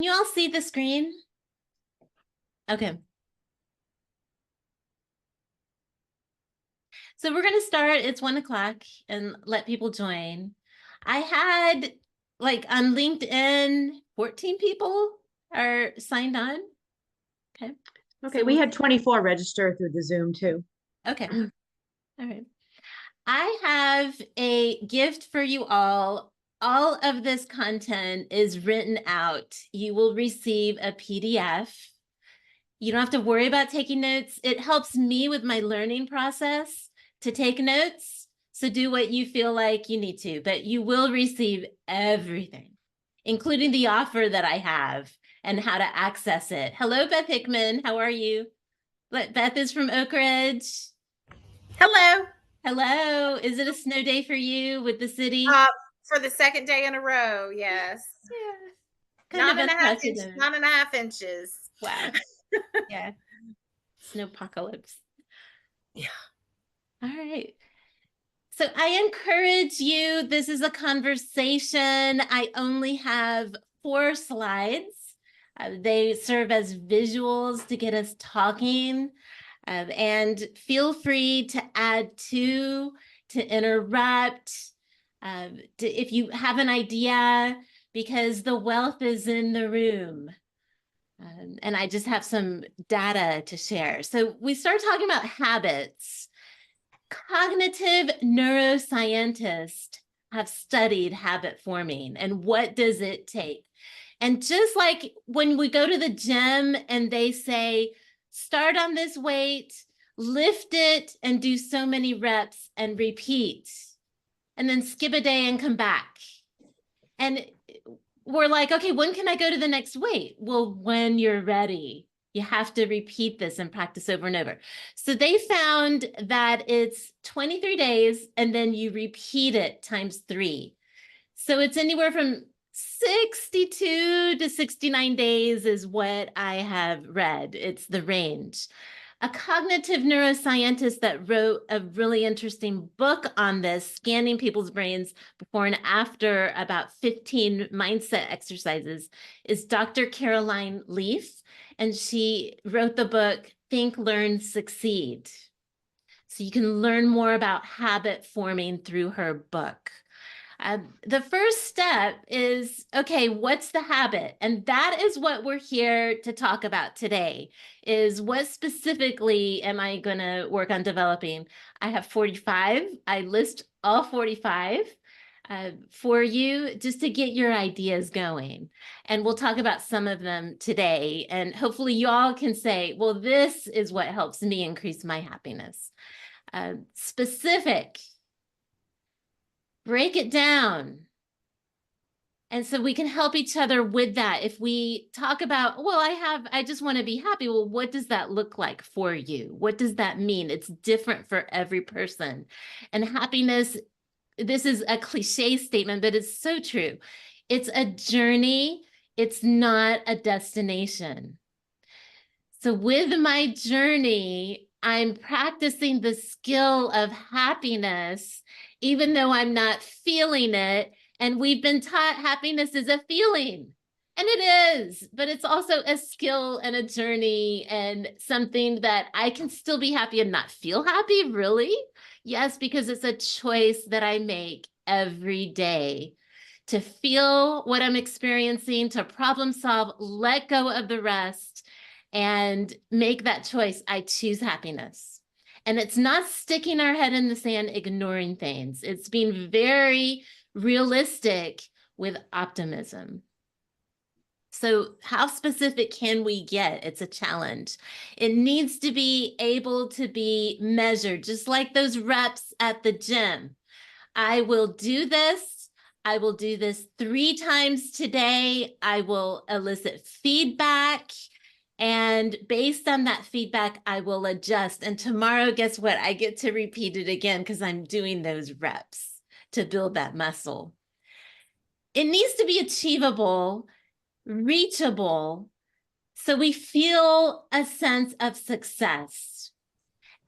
You all see the screen? Okay. So we're going to start. It's 1:00 and let people join. I had on LinkedIn, 14 people are signed on. Okay. Okay, So we had 24 register through the Zoom too. okay. All right. I have a gift for you all. All of this content is written out. You will receive a PDF. You don't have to worry about taking notes. It helps me with my learning process to take notes. So do what you feel like you need to, but you will receive everything, including the offer that I have and how to access it. Hello, Beth Hickman. How are you? Beth is from Oak Ridge. Hello. Hello. Is it a snow day for you with the city? For the second day in a row, yes. Yeah. Kind of unprecedented. 9.5 inches. Wow. Yeah. Snowpocalypse. Yeah. All right. So I encourage you, this is a conversation. I only have 4 slides. They serve as visuals to get us talking. And feel free to add to interrupt, if you have an idea, because the wealth is in the room. And I just have some data to share. So we start talking about habits. Cognitive neuroscientists have studied habit forming and what does it take. And just like when we go to the gym and they say, start on this weight, lift it and do so many reps and repeat, and then skip a day and come back. And we're like, okay, when can I go to the next weight? Well, when you're ready. You have to repeat this and practice over and over. So they found that it's 23 days and then you repeat it times 3. So it's anywhere from 62 to 69 days is what I have read. It's the range. A cognitive neuroscientist that wrote a really interesting book on this, scanning people's brains before and after about 15 mindset exercises, is Dr. Caroline Leaf. And she wrote the book, Think, Learn, Succeed. So you can learn more about habit forming through her book. The first step is, okay, what's the habit? And that is what we're here to talk about today, is what specifically am I going to work on developing? I have 45. I list all 45 for you just to get your ideas going. And we'll talk about some of them today. And hopefully you all can say, well, this is what helps me increase my happiness. Specific. Break it down. And so we can help each other with that. If we talk about, well, I just want to be happy. Well, what does that look like for you? What does that mean? It's different for every person. And happiness, this is a cliche statement, but it's so true. It's a journey. It's not a destination. So with my journey, I'm practicing the skill of happiness, even though I'm not feeling it. And we've been taught happiness is a feeling. And it is, but it's also a skill and a journey and something that I can still be happy and not feel happy, really? Yes, because it's a choice that I make every day to feel what I'm experiencing, to problem solve, let go of the rest, and make that choice. I choose happiness. And it's not sticking our head in the sand, ignoring things. It's being very realistic with optimism. So how specific can we get? It's a challenge. It needs to be able to be measured, just like those reps at the gym. I will do this. I will do this 3 times today. I will elicit feedback. And based on that feedback, I will adjust. And tomorrow, guess what? I get to repeat it again because I'm doing those reps to build that muscle. It needs to be achievable, reachable, so we feel a sense of success.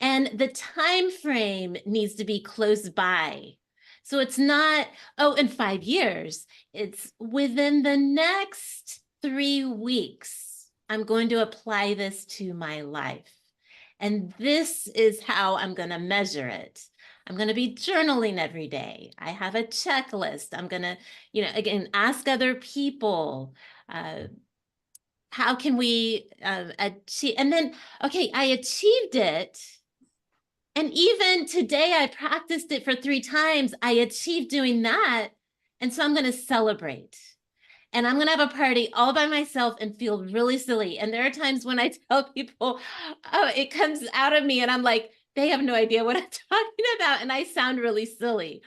And the time frame needs to be close by. So it's not, oh, in 5 years. It's within the next 3 weeks, I'm going to apply this to my life. And this is how I'm going to measure it. I'm going to be journaling every day. I have a checklist. I'm going to, again, ask other people, how can we achieve? And then, okay, I achieved it. And even today, I practiced it for 3 times. I achieved doing that. And so I'm going to celebrate. And I'm going to have a party all by myself and feel really silly. And there are times when I tell people, oh, it comes out of me. And I'm like, they have no idea what I'm talking about. And I sound really silly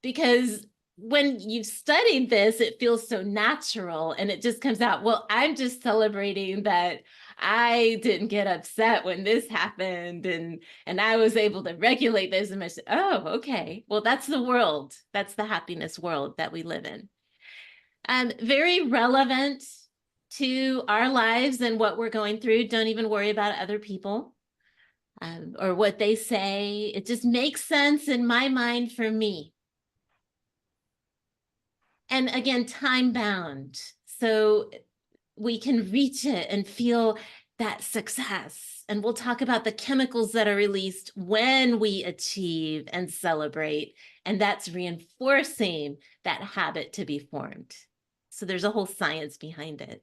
because when you've studied this, it feels so natural and it just comes out. Well, I'm just celebrating that I didn't get upset when this happened and I was able to regulate those emotions. Oh, okay. Well, that's the world. That's the happiness world that we live in. Very relevant to our lives and what we're going through. Don't even worry about other people or what they say. It just makes sense in my mind for me. And again, time bound. So we can reach it and feel that success. And we'll talk about the chemicals that are released when we achieve and celebrate. And that's reinforcing that habit to be formed. So there's a whole science behind it.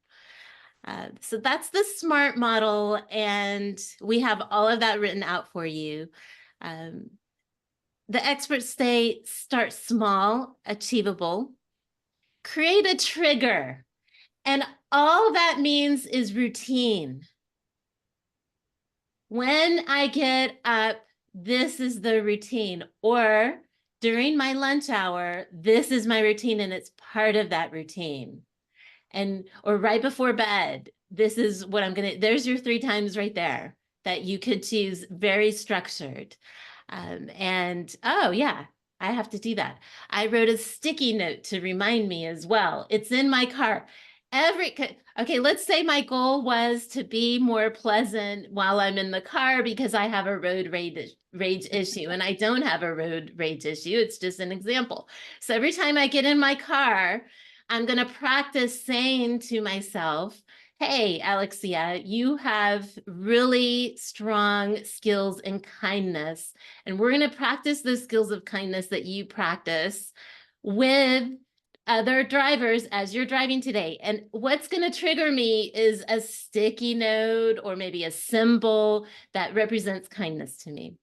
So that's the SMART model. And we have all of that written out for you. The experts say start small, achievable, create a trigger. And all that means is routine. When I get up, this is the routine. Or during my lunch hour, this is my routine and it's part of that routine. Or right before bed, this is what I'm going to, there's your 3 times right there that you could choose, very structured. Oh yeah, I have to do that. I wrote a sticky note to remind me as well. It's in my car. Okay, let's say my goal was to be more pleasant while I'm in the car because I have a road rage issue, and I don't have a road rage issue. It's just an example. So every time I get in my car, I'm going to practice saying to myself, hey, Alexia, you have really strong skills in kindness. And we're going to practice those skills of kindness that you practice with other drivers as you're driving today. And what's going to trigger me is a sticky note or maybe a symbol that represents kindness to me.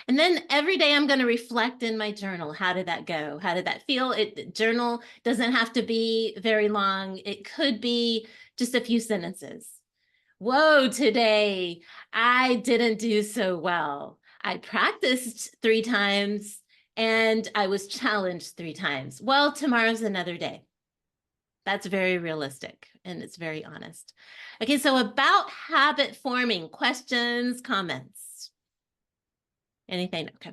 And then every day I'm going to reflect in my journal. How did that go? How did that feel? Journal doesn't have to be very long. It could be just a few sentences. Whoa, today I didn't do so well. I practiced 3 times and I was challenged 3 times. Well, tomorrow's another day. That's very realistic and it's very honest. Okay, so about habit forming, questions, comments? Anything? Okay.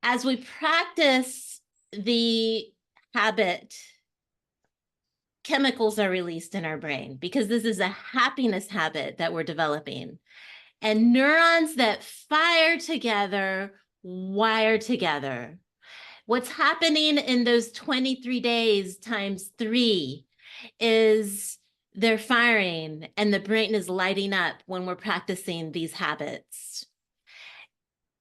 As we practice the habit, chemicals are released in our brain because this is a happiness habit that we're developing. And neurons that fire together, wire together. What's happening in those 23 days times 3 is they're firing and the brain is lighting up when we're practicing these habits.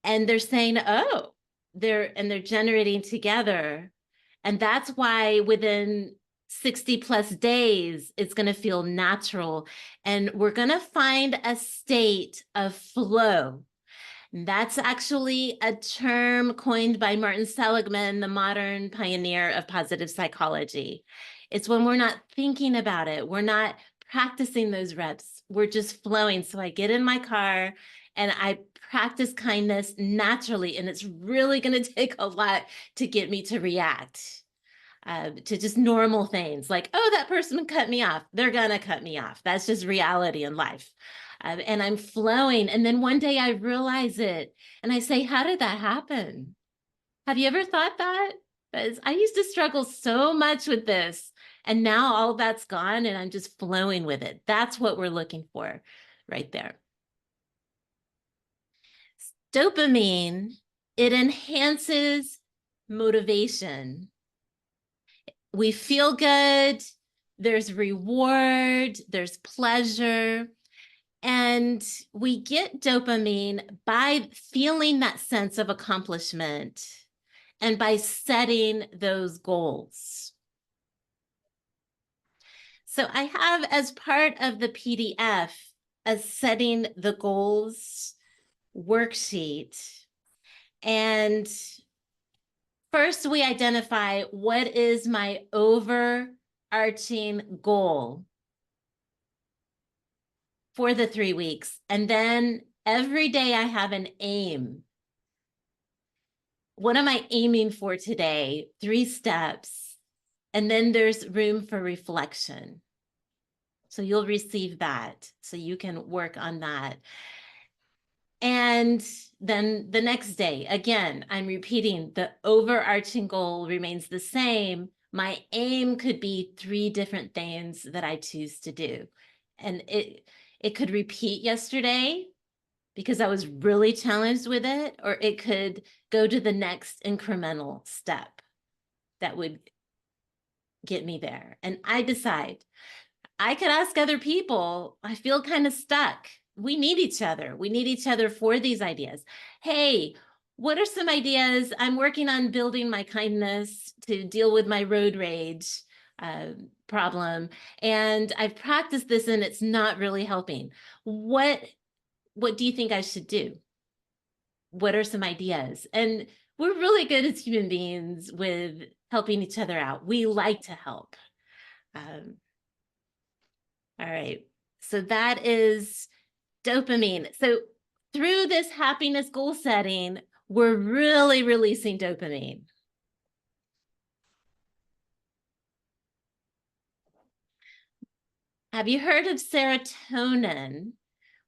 And they're saying, oh, they're generating together. And that's why within 60 plus days, it's going to feel natural. And we're going to find a state of flow. That's actually a term coined by Martin Seligman, the modern pioneer of positive psychology. It's when we're not thinking about it. We're not practicing those reps. We're just flowing. So I get in my car and I practice kindness naturally. And it's really going to take a lot to get me to react to just normal things like, oh, that person cut me off. They're going to cut me off. That's just reality in life. And I'm flowing. And then one day I realize it and I say, how did that happen? Have you ever thought that? Because I used to struggle so much with this. And now all that's gone and I'm just flowing with it. That's what we're looking for right there. Dopamine, it enhances motivation. we feel good, there's reward, there's pleasure, and we get dopamine by feeling that sense of accomplishment and by setting those goals. So I have, as part of the PDF, a setting the goals worksheet. And first, we identify what is my overarching goal for the 3 weeks. And then every day I have an aim. What am I aiming for today? 3 steps. And then there's room for reflection. So you'll receive that. So you can work on that. And then the next day, again, I'm repeating, the overarching goal remains the same. My aim could be 3 different things that I choose to do. And it could repeat yesterday because I was really challenged with it, or it could go to the next incremental step that would get me there. And I decide. I could ask other people. I feel kind of stuck. We need each other. We need each other for these ideas. Hey, what are some ideas? I'm working on building my kindness to deal with my road rage problem. And I've practiced this and it's not really helping. What do you think I should do? What are some ideas? And we're really good as human beings with helping each other out. We like to help. All right, so that is dopamine. So through this happiness goal setting, we're really releasing dopamine. Have you heard of serotonin?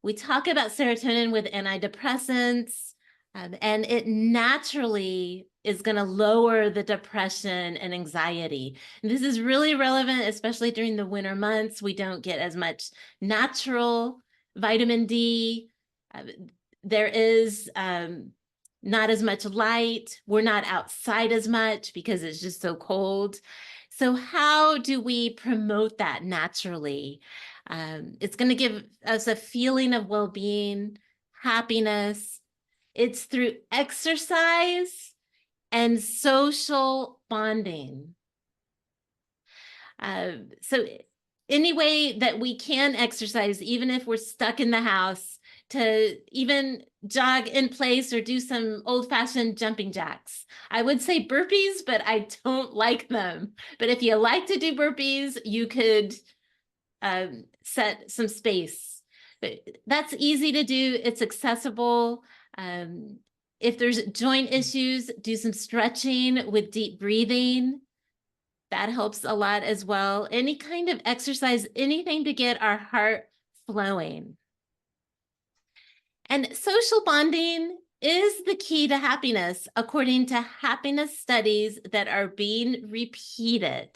We talk about serotonin with antidepressants, and it naturally is going to lower the depression and anxiety. And this is really relevant, especially during the winter months. We don't get as much natural vitamin D. There is not as much light. We're not outside as much because it's just so cold. So how do we promote that naturally? It's going to give us a feeling of well-being, happiness. It's through exercise and social bonding. So any way that we can exercise, even if we're stuck in the house, to even jog in place or do some old-fashioned jumping jacks. I would say burpees, but I don't like them. But if you like to do burpees, you could set some space. But that's easy to do. It's accessible. If there's joint issues, do some stretching with deep breathing. That helps a lot as well. Any kind of exercise, anything to get our heart flowing. And social bonding is the key to happiness, according to happiness studies that are being repeated.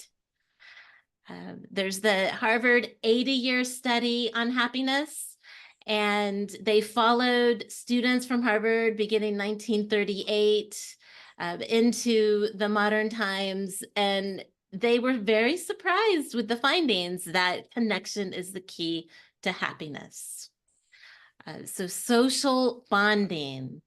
There's the Harvard 80-year study on happiness, and they followed students from Harvard beginning 1938 into the modern times, and they were very surprised with the findings that connection is the key to happiness. So social bonding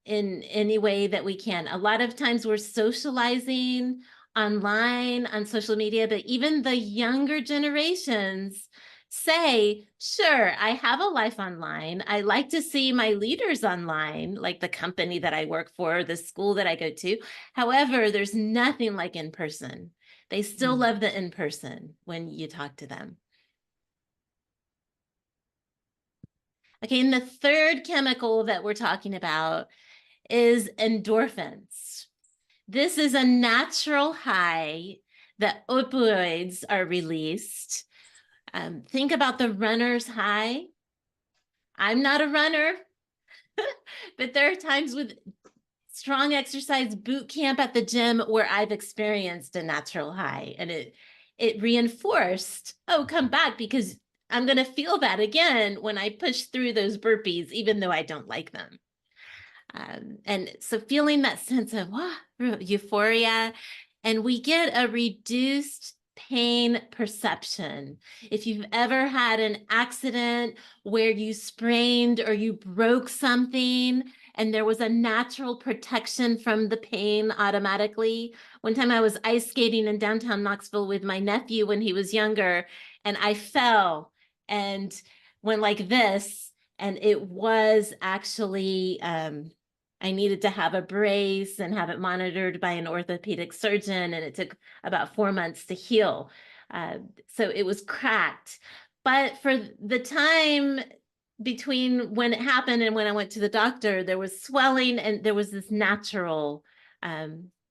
in any way that we can. A lot of times we're socializing online on social media, but even the younger generations say, sure, I have a life online. I like to see my leaders online, like the company that I work for, the school that I go to. However, there's nothing like in person. They still love the in person when you talk to them. Okay, and the third chemical that we're talking about is endorphins. This is a natural high that opioids are released. Think about the runner's high. I'm not a runner, but there are times with strong exercise boot camp at the gym where I've experienced a natural high, and it reinforced, oh, come back because I'm going to feel that again when I push through those burpees, even though I don't like them. And so feeling that sense of euphoria. and we get a reduced pain perception. If you've ever had an accident where you sprained or you broke something and there was a natural protection from the pain automatically. One time I was ice skating in downtown Knoxville with my nephew when he was younger, and I fell and went like this, and it was actually I needed to have a brace and have it monitored by an orthopedic surgeon, and it took about 4 months to heal. So it was cracked. But for the time between when it happened and when I went to the doctor, there was swelling, and there was this natural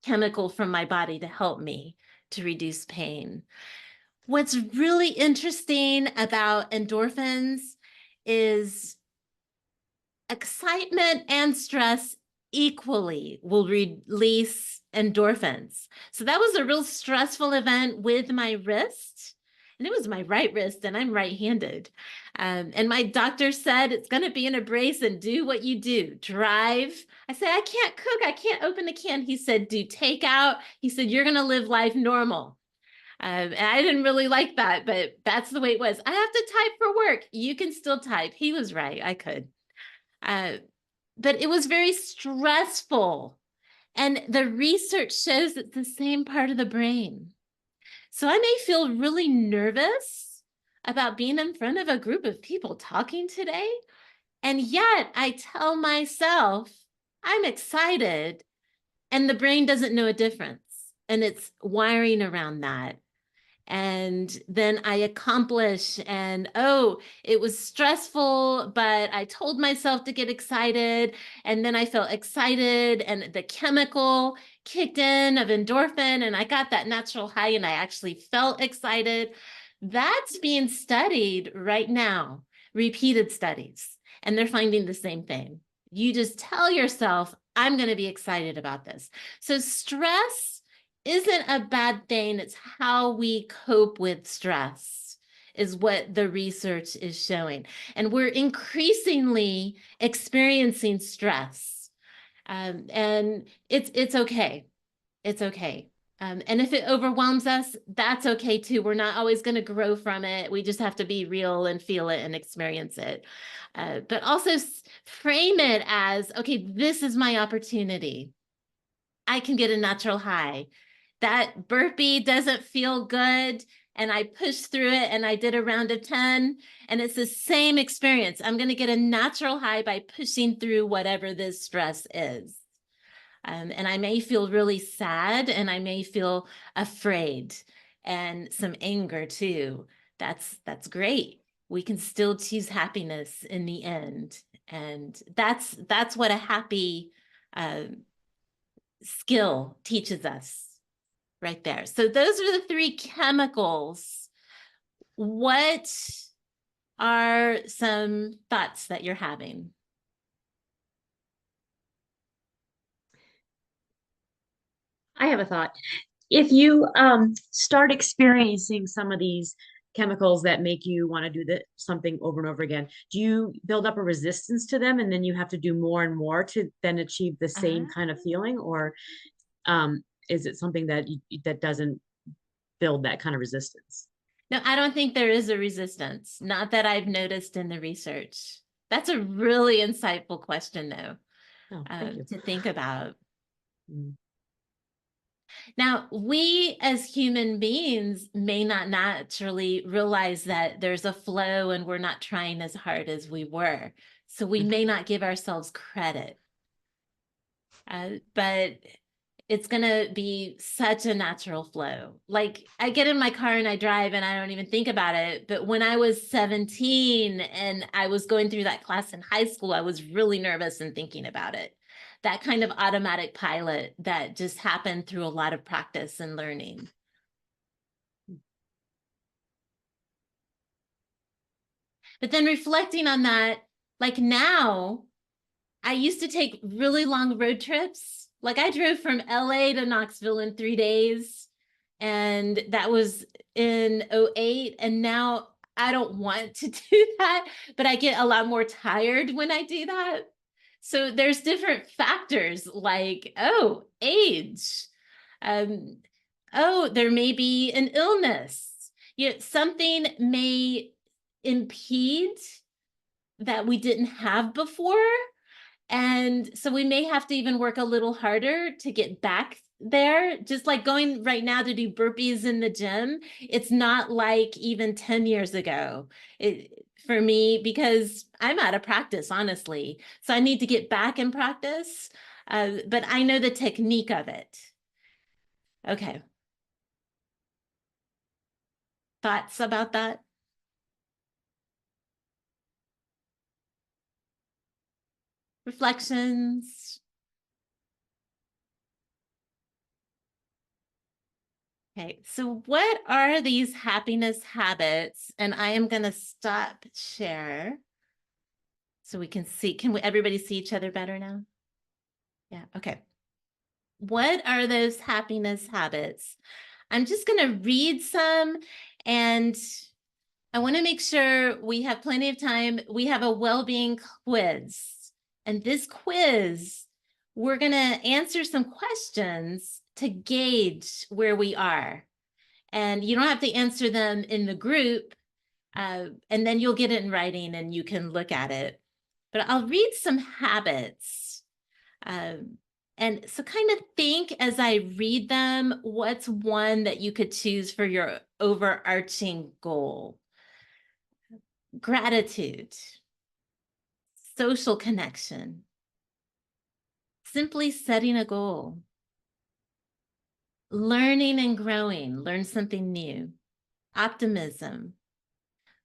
chemical from my body to help me to reduce pain. What's really interesting about endorphins is excitement and stress equally will release endorphins. So that was a real stressful event with my wrist. And it was my right wrist, and I'm right-handed. And my doctor said, it's going to be in a brace and do what you do. Drive. I said, I can't cook. I can't open a can. He said, do takeout. He said, you're going to live life normal. And I didn't really like that, but that's the way it was. I have to type for work. You can still type. He was right. I could. But it was very stressful. And the research shows it's the same part of the brain. So I may feel really nervous about being in front of a group of people talking today. And yet I tell myself I'm excited, and the brain doesn't know a difference. And it's wiring around that. And then I accomplish, and oh, it was stressful, but I told myself to get excited. And then I felt excited, and the chemical kicked in of endorphin, and I got that natural high, and I actually felt excited. That's being studied right now, repeated studies, and they're finding the same thing. You just tell yourself, I'm going to be excited about this. So stress isn't a bad thing. It's how we cope with stress is what the research is showing. And we're increasingly experiencing stress. And it's okay. It's okay. And if it overwhelms us, that's okay too. We're not always going to grow from it. We just have to be real and feel it and experience it. But also frame it as, okay, this is my opportunity. I can get a natural high. That burpee doesn't feel good, and I pushed through it, and I did a round of 10, and it's the same experience. I'm going to get a natural high by pushing through whatever this stress is. And I may feel really sad, and I may feel afraid and some anger too. That's great. We can still choose happiness in the end. And that's what a happy skill teaches us. Right there. So those are the 3 chemicals. What are some thoughts that you're having? I have a thought. If you start experiencing some of these chemicals that make you want to do something over and over again, do you build up a resistance to them, and then you have to do more and more to then achieve the same kind of feeling? Or is it something that that doesn't build that kind of resistance? No, I don't think there is a resistance. Not that I've noticed in the research. That's a really insightful question, though, to think about. Now, we as human beings may not naturally realize that there's a flow and we're not trying as hard as we were. So we may not give ourselves credit. But it's going to be such a natural flow. Like I get in my car and I drive and I don't even think about it. But when I was 17 and I was going through that class in high school, I was really nervous and thinking about it. That kind of automatic pilot that just happened through a lot of practice and learning. But then reflecting on that, like now, I used to take really long road trips. Like I drove from LA to Knoxville in 3 days, and that was in 2008. And now I don't want to do that, but I get a lot more tired when I do that. So there's different factors like, oh, age. Oh, there may be an illness. Something may impede that we didn't have before. And so we may have to even work a little harder to get back there. Just like going right now to do burpees in the gym, it's not like even 10 years ago for me, because I'm out of practice, honestly. So I need to get back in practice, but I know the technique of it. Okay. Thoughts about that? Reflections? Okay, so what are these happiness habits? And I am going to stop share so we can see. Can everybody see each other better now? Yeah, okay. What are those happiness habits? I'm just going to read some, and I want to make sure we have plenty of time. We have a well-being quiz, and this quiz, we're going to answer some questions to gauge where we are. And you don't have to answer them in the group, and then you'll get it in writing and you can look at it. But I'll read some habits. And so kind of think as I read them, what's one that you could choose for your overarching goal? Gratitude, social connection, simply setting a goal, learning and growing, learn something new, optimism,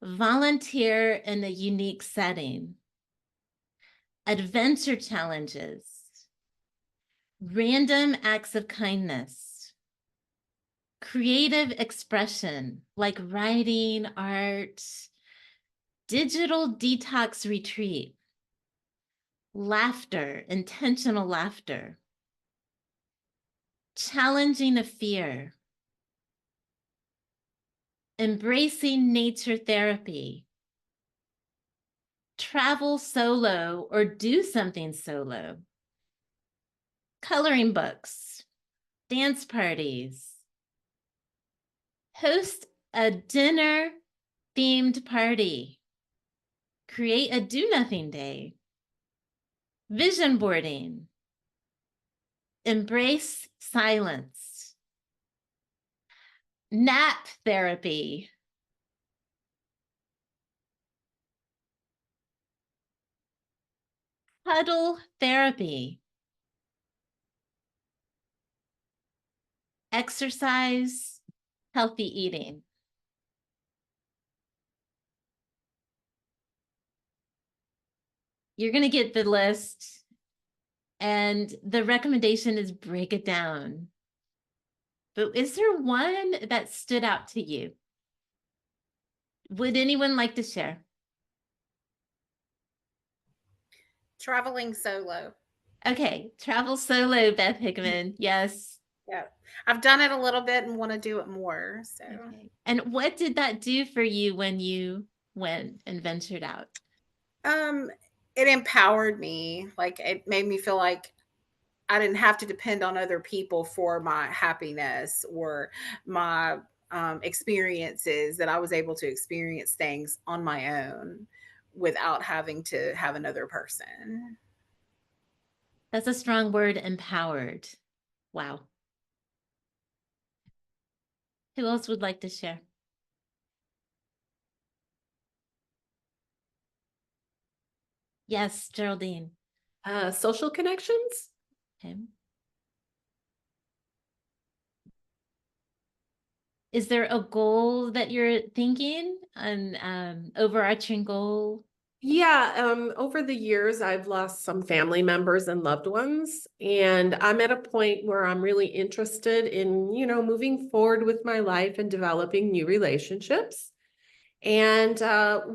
volunteer in a unique setting, adventure challenges, random acts of kindness, creative expression like writing, art, digital detox retreat, laughter, intentional laughter, challenging a fear, embracing nature therapy, travel solo or do something solo, coloring books, dance parties, host a dinner themed party, create a do nothing day, vision boarding, embrace silence, nap therapy, huddle therapy, exercise, healthy eating. You're going to get the list, and the recommendation is break it down. But is there one that stood out to you? Would anyone like to share? Traveling solo. Okay, travel solo, Beth Hickman. Yes. Yeah. I've done it a little bit and want to do it more. So, Okay. And what did that do for you when you went and ventured out? it empowered me. Like it made me feel like I didn't have to depend on other people for my happiness or my experiences, that I was able to experience things on my own without having to have another person. That's a strong word, empowered. Wow. Who else would like to share? Yes, Geraldine. Social connections. Okay. Is there a goal that you're thinking, an overarching goal? Yeah, over the years, I've lost some family members and loved ones, and I'm at a point where I'm really interested in, moving forward with my life and developing new relationships. And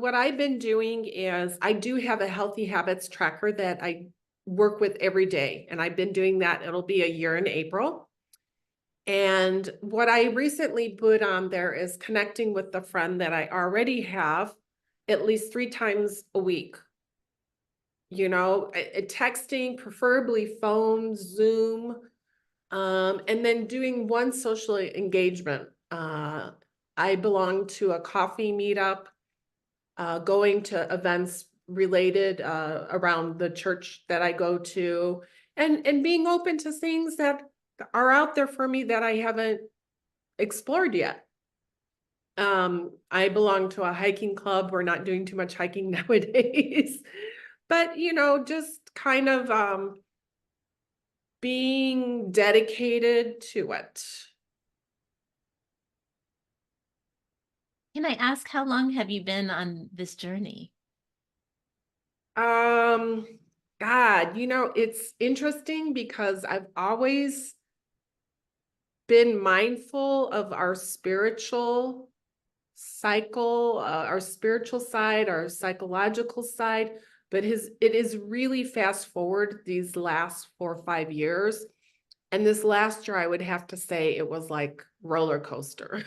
what I've been doing is I do have a healthy habits tracker that I work with every day, and I've been doing that. It'll be a year in April. And what I recently put on there is connecting with the friend that I already have at least 3 times a week. Texting, preferably phone, Zoom, And then doing one social engagement. I belong to a coffee meetup, going to events related around the church that I go to, and being open to things that are out there for me that I haven't explored yet. I belong to a hiking club. We're not doing too much hiking nowadays, but just kind of being dedicated to it. Can I ask, how long have you been on this journey? God, it's interesting because I've always been mindful of our spiritual cycle, our spiritual side, our psychological side, but it is really fast forward these last 4 or 5 years. And this last year, I would have to say it was like roller coaster.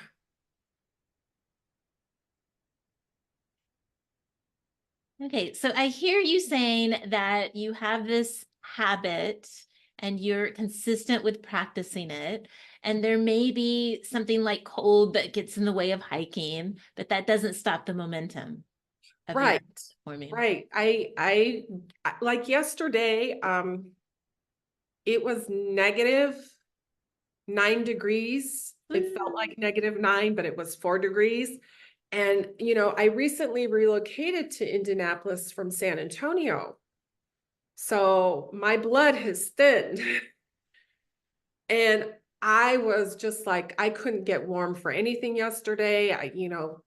Okay, so I hear you saying that you have this habit and you're consistent with practicing it. And there may be something like cold that gets in the way of hiking, but that doesn't stop the momentum of your Right. forming. Right. I like yesterday, it was -9 degrees. It felt like -9, but it was 4 degrees. And, I recently relocated to Indianapolis from San Antonio. So my blood has thinned. And I was just like, I couldn't get warm for anything yesterday.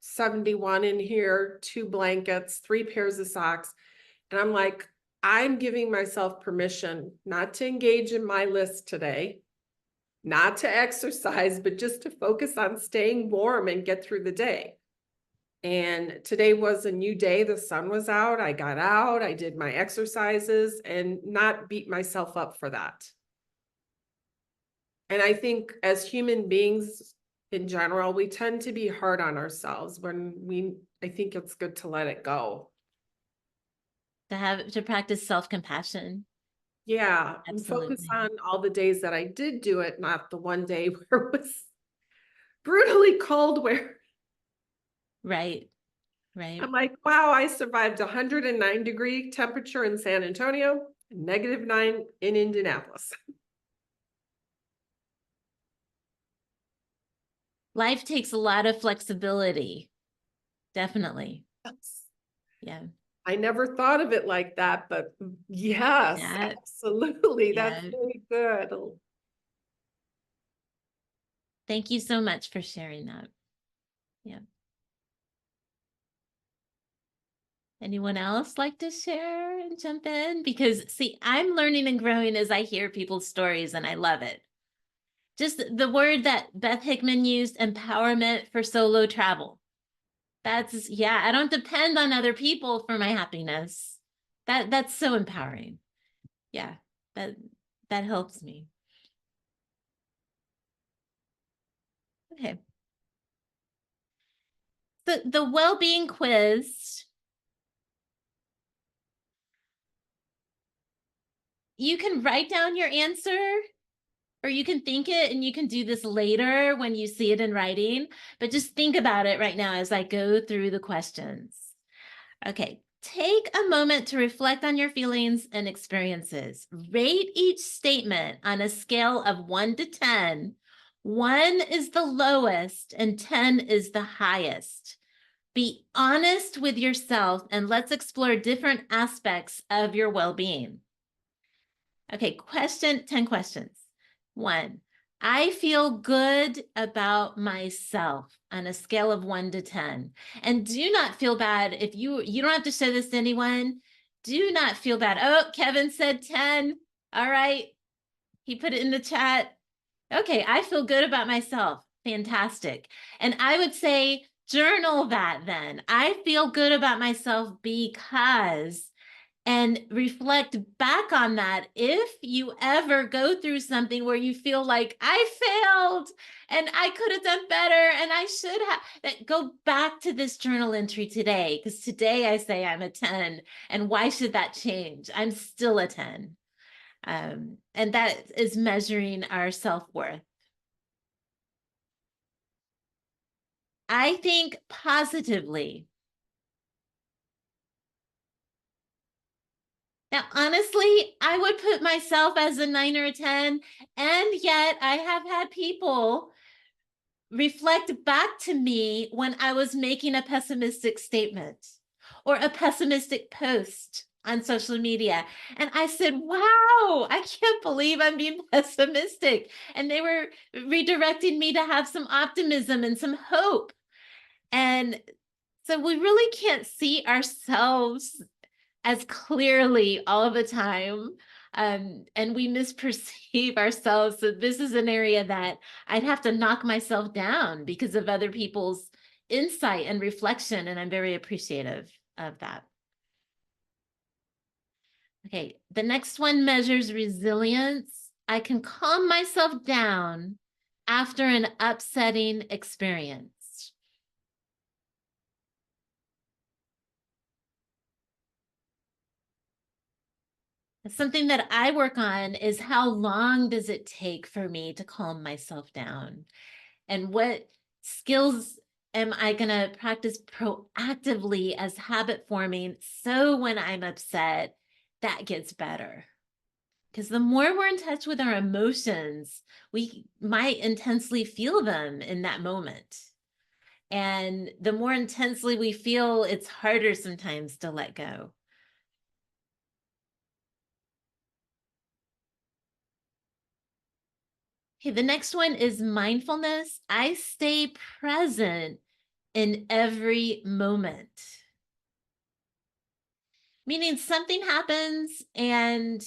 71 in here, 2 blankets, 3 pairs of socks. And I'm like, I'm giving myself permission not to engage in my list today, not to exercise, but just to focus on staying warm and get through the day. And today was a new day. The sun was out. I got out, I did my exercises, and not beat myself up for that. And I think as human beings in general, we tend to be hard on ourselves I think it's good to let it go. To practice self-compassion. Yeah, and focus Absolutely. on all the days that I did do it, not the one day where it was brutally cold, where Right, right. I'm like, wow, I survived 109-degree temperature in San Antonio, -9 in Indianapolis. Life takes a lot of flexibility. Definitely. Yeah. I never thought of it like that, but yes, Yeah. absolutely. Yeah. That's very good. Thank you so much for sharing that. Yeah. Anyone else like to share and jump in? Because see, I'm learning and growing as I hear people's stories, and I love it. Just the word that Beth Hickman used, empowerment for solo travel. Yeah, I don't depend on other people for my happiness. That's so empowering. Yeah, that helps me. Okay. So the well-being quiz, you can write down your answer, or you can think it, and you can do this later when you see it in writing, but just think about it right now as I go through the questions. Okay, take a moment to reflect on your feelings and experiences. Rate each statement on a scale of 1 to 10. 1 is the lowest and 10 is the highest. Be honest with yourself, and let's explore different aspects of your well-being. Okay, 10 questions. 1, I feel good about myself on a scale of 1 to 10. And do not feel bad if you don't have to show this to anyone. Do not feel bad. Oh, Kevin said 10. All right. He put it in the chat. Okay, I feel good about myself. Fantastic. And I would say journal that then. I feel good about myself because, and reflect back on that. If you ever go through something where you feel like I failed and I could have done better and I should have, go back to this journal entry today, because today I say I'm a 10. And why should that change? I'm still a 10. And that is measuring our self-worth. I think positively. Now, honestly, I would put myself as a 9 or a 10, and yet I have had people reflect back to me when I was making a pessimistic statement or a pessimistic post on social media. And I said, wow, I can't believe I'm being pessimistic. And they were redirecting me to have some optimism and some hope. And so we really can't see ourselves as clearly all of the time. And we misperceive ourselves. So this is an area that I'd have to knock myself down because of other people's insight and reflection. And I'm very appreciative of that. Okay, the next one measures resilience. I can calm myself down after an upsetting experience. Something that I work on is how long does it take for me to calm myself down? And what skills am I going to practice proactively as habit forming so when I'm upset, that gets better? Because the more we're in touch with our emotions, we might intensely feel them in that moment. And the more intensely we feel, it's harder sometimes to let go. Okay, the next one is mindfulness. I stay present in every moment. Meaning something happens and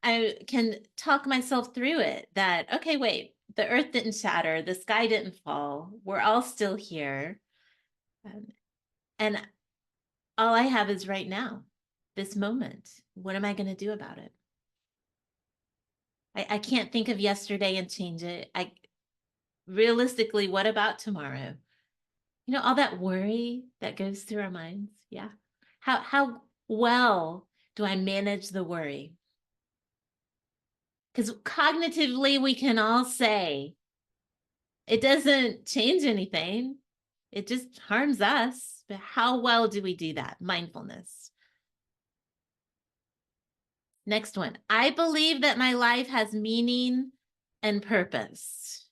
I can talk myself through it that, okay, wait, the earth didn't shatter, the sky didn't fall, we're all still here. And all I have is right now, this moment. What am I going to do about it? I can't think of yesterday and change it. Realistically, what about tomorrow? You know, all that worry that goes through our minds. Yeah. How well do I manage the worry? Because cognitively, we can all say it doesn't change anything. It just harms us. But how well do we do that? Mindfulness. Next one. I believe that my life has meaning and purpose.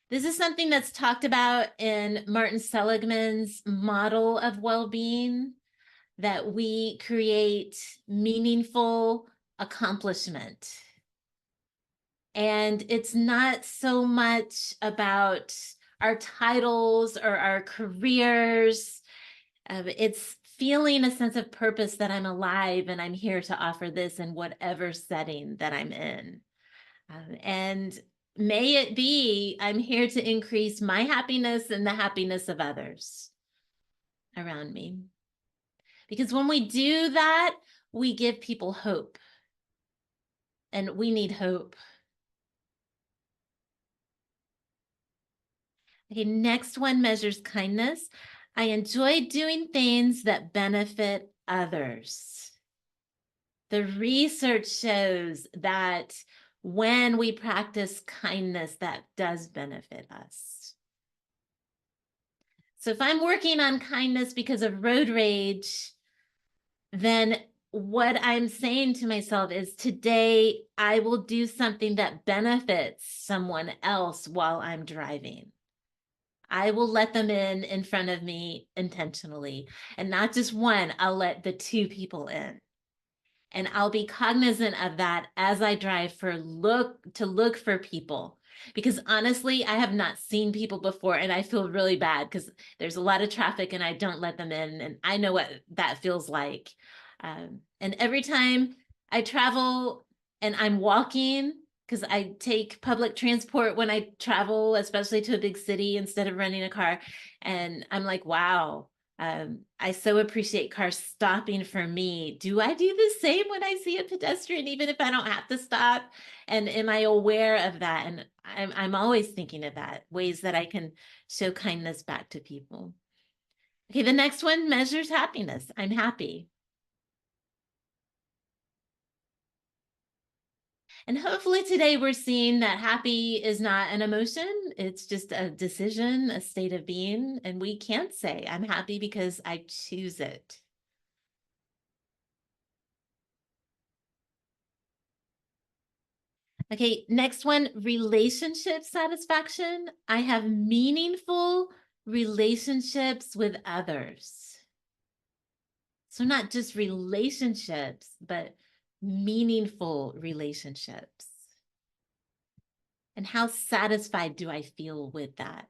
This is something that's talked about in Martin Seligman's model of well-being, that we create meaningful accomplishment. And it's not so much about our titles or our careers. It's feeling a sense of purpose that I'm alive and I'm here to offer this in whatever setting that I'm in. And may it be, I'm here to increase my happiness and the happiness of others around me. Because when we do that, we give people hope. And we need hope. Okay, next one measures kindness. I enjoy doing things that benefit others. The research shows that when we practice kindness, that does benefit us. So if I'm working on kindness because of road rage, then what I'm saying to myself is today I will do something that benefits someone else while I'm driving. I will let them in front of me intentionally, and not just one, I'll let the two people in. And I'll be cognizant of that as I drive to look for people. Because honestly, I have not seen people before and I feel really bad because there's a lot of traffic and I don't let them in. And I know what that feels like. And every time I travel and I'm walking, because I take public transport when I travel, especially to a big city instead of renting a car. And I'm like, wow, I so appreciate cars stopping for me. Do I do the same when I see a pedestrian, even if I don't have to stop? And am I aware of that? And I'm always thinking of that, ways that I can show kindness back to people. Okay, the next one measures happiness. I'm happy. And hopefully today we're seeing that happy is not an emotion. It's just a decision, a state of being. And we can't say I'm happy because I choose it. Okay, next one, relationship satisfaction. I have meaningful relationships with others. So not just relationships, but meaningful relationships. And how satisfied do I feel with that?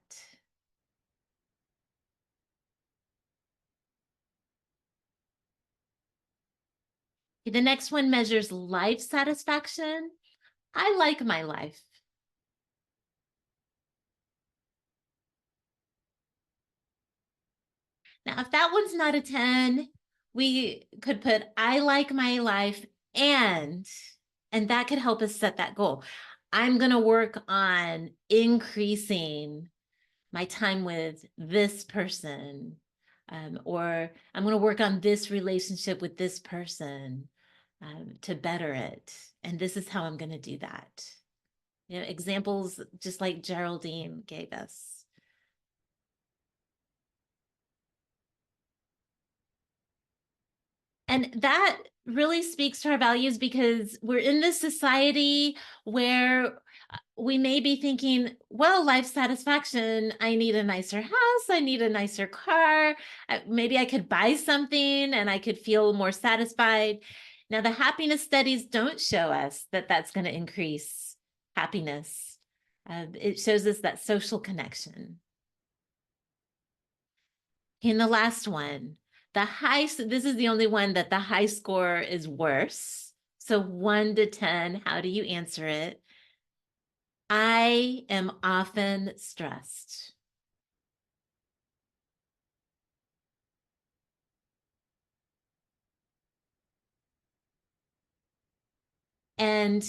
Okay, the next one measures life satisfaction. I like my life. Now, if that one's not a 10, we could put I like my life and that could help us set that goal. I'm going to work on increasing my time with this person, or I'm going to work on this relationship with this person to better it. And this is how I'm going to do that. You know, examples just like Geraldine gave us. And that really speaks to our values because we're in this society where we may be thinking, well, life satisfaction, I need a nicer house, I need a nicer car, maybe I could buy something and I could feel more satisfied. Now, the happiness studies don't show us that that's going to increase happiness. It shows us that social connection. In the last one, this is the only one that the high score is worse. So 1 to 10, how do you answer it? I am often stressed. And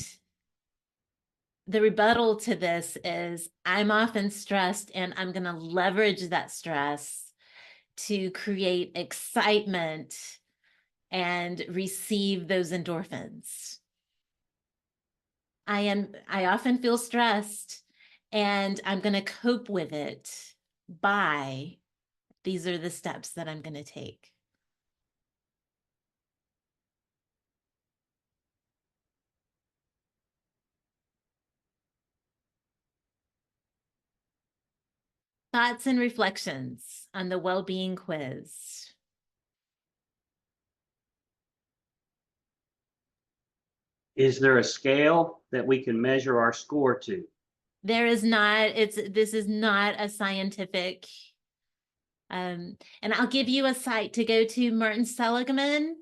the rebuttal to this is I'm often stressed and I'm going to leverage that stress to create excitement and receive those endorphins. I often feel stressed and I'm going to cope with it by these are the steps that I'm going to take. Thoughts and reflections on the well-being quiz. Is there a scale that we can measure our score to? There is not. This is not a scientific. And I'll give you a site to go to, Martin Seligman,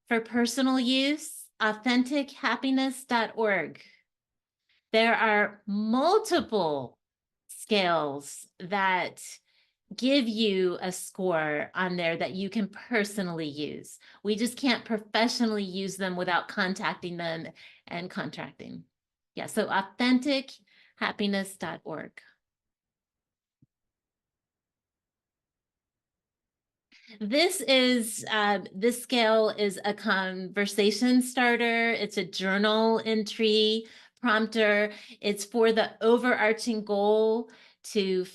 for personal use, AuthenticHappiness.org. There are multiple scales that give you a score on there that you can personally use. We just can't professionally use them without contacting them and contracting. Yeah, so AuthenticHappiness.org. This scale is a conversation starter. It's a journal entry prompter. It's for the overarching goal to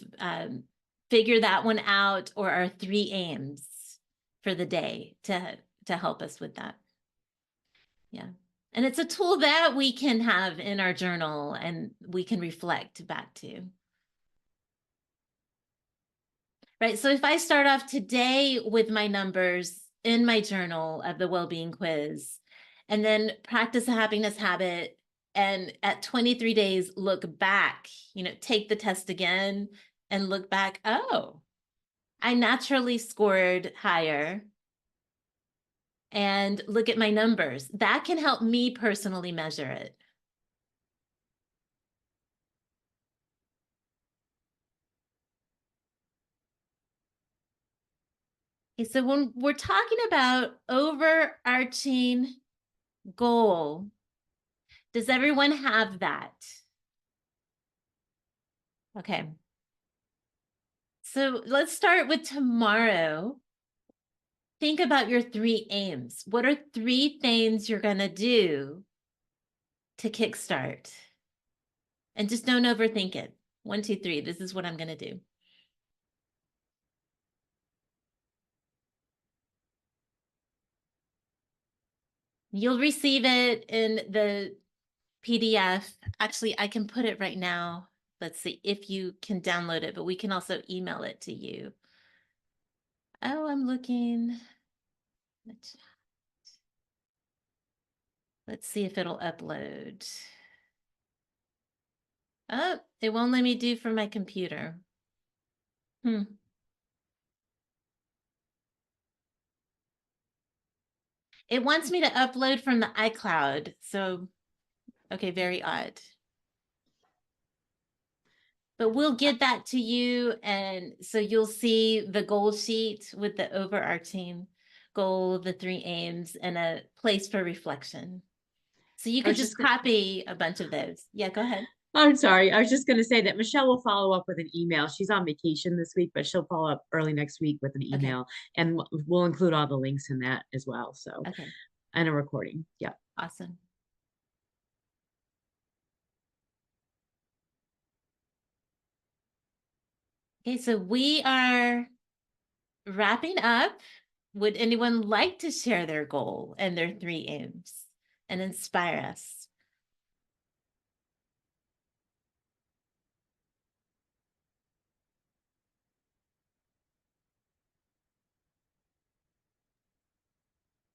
figure that one out, or our 3 aims for the day to help us with that. Yeah. And it's a tool that we can have in our journal and we can reflect back to. Right, so if I start off today with my numbers in my journal of the well-being quiz, and then practice a happiness habit, and at 23 days, look back, take the test again and look back, oh, I naturally scored higher, and look at my numbers. That can help me personally measure it. Okay, so when we're talking about overarching goal, does everyone have that? Okay. So let's start with tomorrow. Think about your 3 aims. What are 3 things you're going to do to kickstart. And just don't overthink it. 1, 2, 3. This is what I'm going to do. You'll receive it in the PDF. Actually, I can put it right now. Let's see if you can download it, but we can also email it to you. Oh, I'm looking. Let's see if it'll upload. Oh, it won't let me do from my computer. It wants me to upload from the iCloud. So, okay, very odd. But we'll get that to you. And so you'll see the goal sheet with the overarching goal, the 3 aims, and a place for reflection. So you could just copy a bunch of those. Yeah, go ahead. I'm sorry. I was just going to say that Michelle will follow up with an email. She's on vacation this week, but she'll follow up early next week with an email, and we'll include all the links in that as well. So, and a recording. Yeah. Awesome. Okay, so we are wrapping up. Would anyone like to share their goal and their 3 aims and inspire us?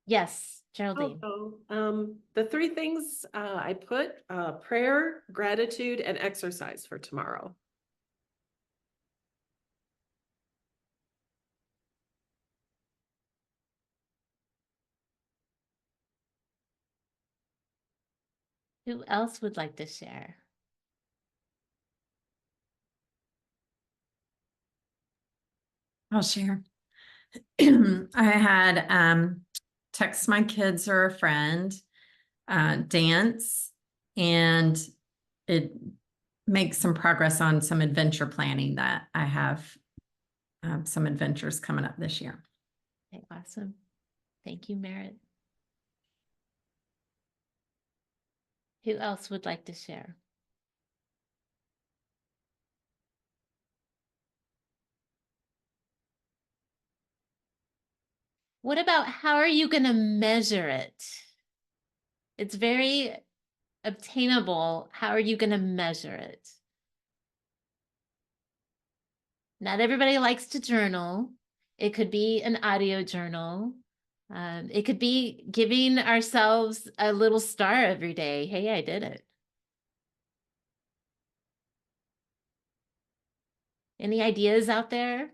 Yes, Geraldine. The 3 things I put, prayer, gratitude, and exercise for tomorrow. Who else would like to share? I'll share. I had text my kids or a friend, dance, and it makes some progress on some adventure planning that I have some adventures coming up this year. Okay, awesome. Thank you, Merritt. Who else would like to share? What about how are you going to measure it? It's very obtainable. How are you going to measure it? Not everybody likes to journal. It could be an audio journal. It could be giving ourselves a little star every day. Hey, I did it. Any ideas out there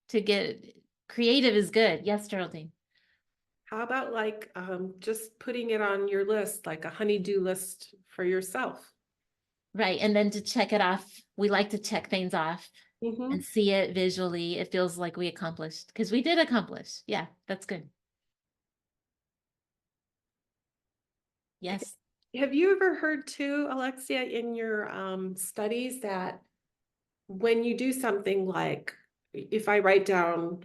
to get creative is good. Yes, Geraldine. How about like just putting it on your list, like a honey-do list for yourself? Right. And then to check it off. We like to check things off and see it visually. It feels like we accomplished because we did accomplish. Yeah, that's good. Yes. Have you ever heard too, Alexia, in your studies that when you do something like, if I write down,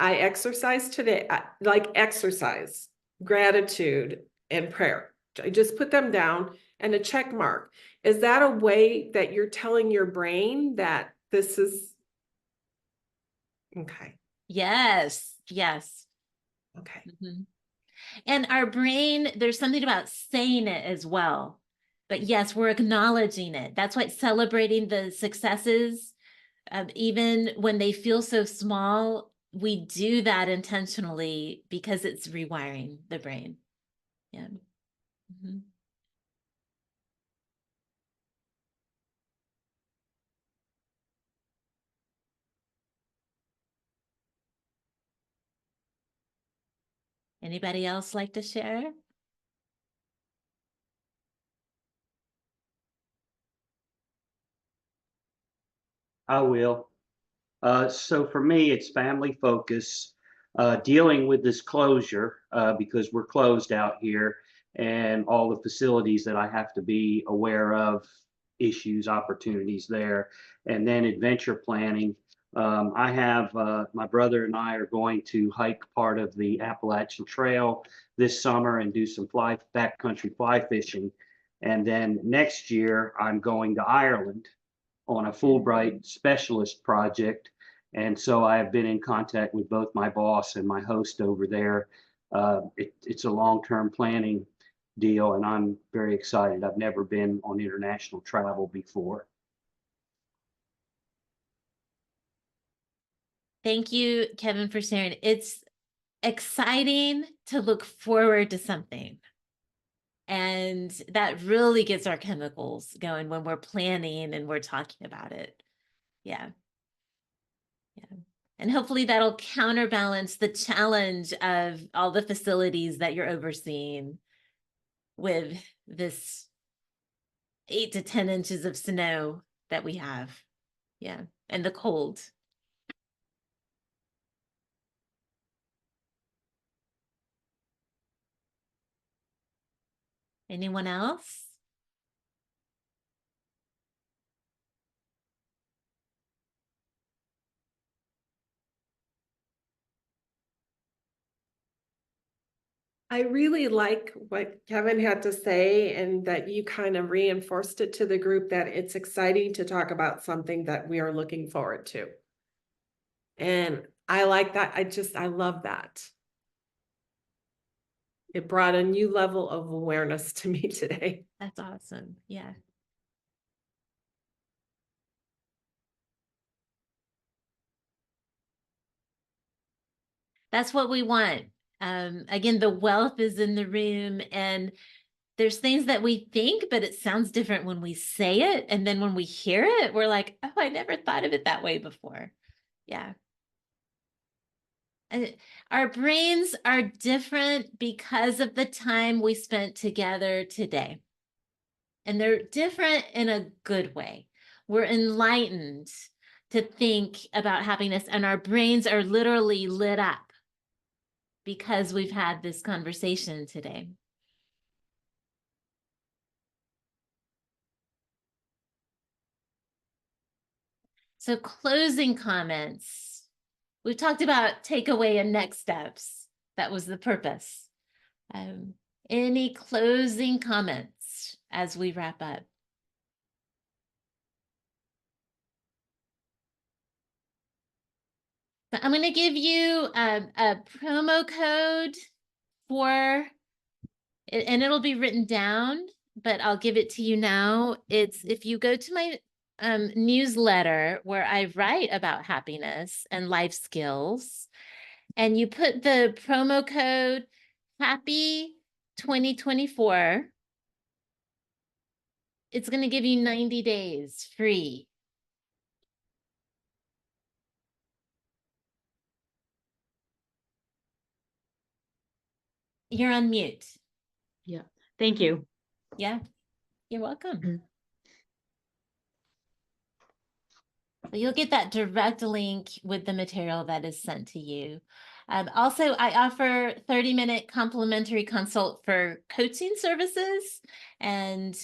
I exercise today, like exercise, gratitude, and prayer. I just put them down and a check mark. Is that a way that you're telling your brain that this is okay? Yes. Yes. Okay. And our brain, there's something about saying it as well. But yes, we're acknowledging it. That's why celebrating the successes, even when they feel so small, we do that intentionally because it's rewiring the brain. Yeah. Anybody else like to share? I will. So for me, it's family focus, dealing with this closure because we're closed out here and all the facilities that I have to be aware of, issues, opportunities there, and then adventure planning. I have my brother and I are going to hike part of the Appalachian Trail this summer and do some backcountry fly fishing. And then next year, I'm going to Ireland on a Fulbright specialist project. And so I have been in contact with both my boss and my host over there. It's a long-term planning deal, and I'm very excited. I've never been on international travel before. Thank you, Kevin, for sharing. It's exciting to look forward to something. And that really gets our chemicals going when we're planning and we're talking about it. Yeah. Yeah. And hopefully that'll counterbalance the challenge of all the facilities that you're overseeing with this 8 to 10 inches of snow that we have. Yeah. And the cold. Anyone else? I really like what Kevin had to say, and that you kind of reinforced it to the group that it's exciting to talk about something that we are looking forward to. And I like that. I love that. It brought a new level of awareness to me today. That's awesome. Yeah. That's what we want. Again, the wealth is in the room, and there's things that we think, but it sounds different when we say it. And then when we hear it, we're like, oh, I never thought of it that way before. Yeah. And our brains are different because of the time we spent together today. And they're different in a good way. We're enlightened to think about happiness, and our brains are literally lit up because we've had this conversation today. So closing comments. We've talked about takeaway and next steps. That was the purpose. Any closing comments as we wrap up? I'm going to give you a promo code for, and it'll be written down, but I'll give it to you now. It's if you go to my newsletter where I write about happiness and life skills, and you put the promo code Happy 2024, it's going to give you 90 days free. You're on mute. Yeah. Thank you. Yeah, you're welcome. So you'll get that direct link with the material that is sent to you. Also, I offer 30-minute complimentary consult for coaching services. And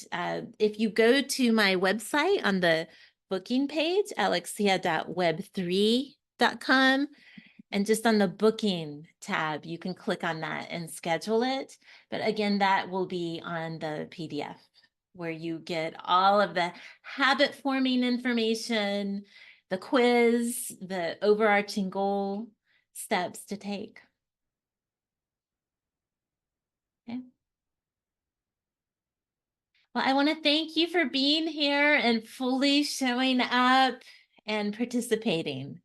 if you go to my website on the booking page, alexia.web3.com, and just on the booking tab, you can click on that and schedule it. But again, that will be on the PDF, where you get all of the habit forming information, the quiz, the overarching goal steps to take. Okay. Well, I want to thank you for being here and fully showing up and participating.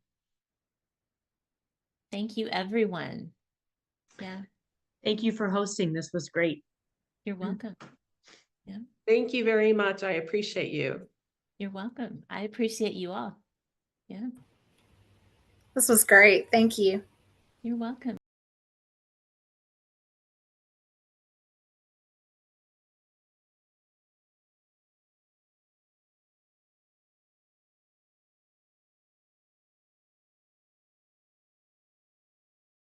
Thank you, everyone. Yeah. Thank you for hosting. This was great. You're welcome. Yeah. Thank you very much. I appreciate you. You're welcome. I appreciate you all. Yeah. This was great. Thank you. You're welcome.